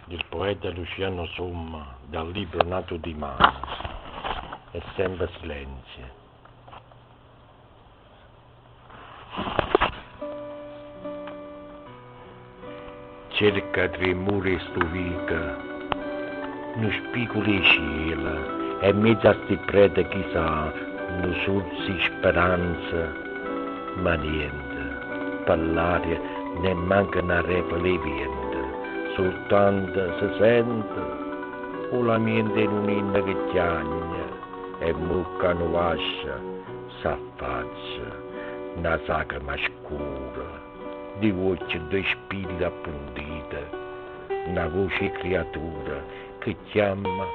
Il poeta Luciano Somma, dal libro Nato di mare, è sempre silenzio. Cerca tra i muri stuvica, nu spicoli cielo, e mezzo a sti prete chissà, nu sursi speranza, ma niente, per l'aria ne manca una repa leviente. Soltanto si sente o la mente in un'inna che chiagna e mucca non vascia, s'affaccia, una sagrima scura, di voce due spille appuntite, una voce creatura che chiama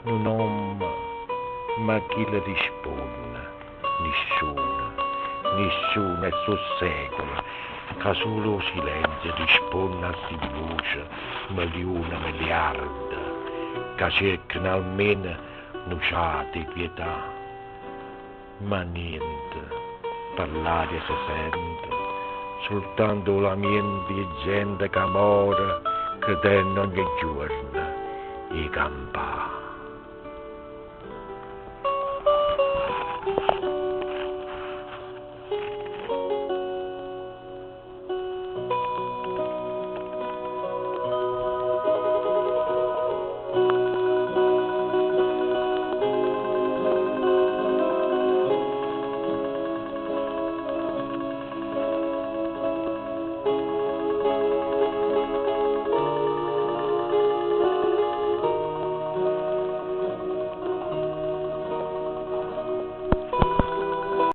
un nome, ma chi le risponde? Nessuno è sul secolo, che solo silenzio risponde a sti voce, miliardi, che cercano almeno nuciate pietà, ma niente, per l'aria si sente, soltanto la mente di gente che muore, che tengono ogni giorno i campani.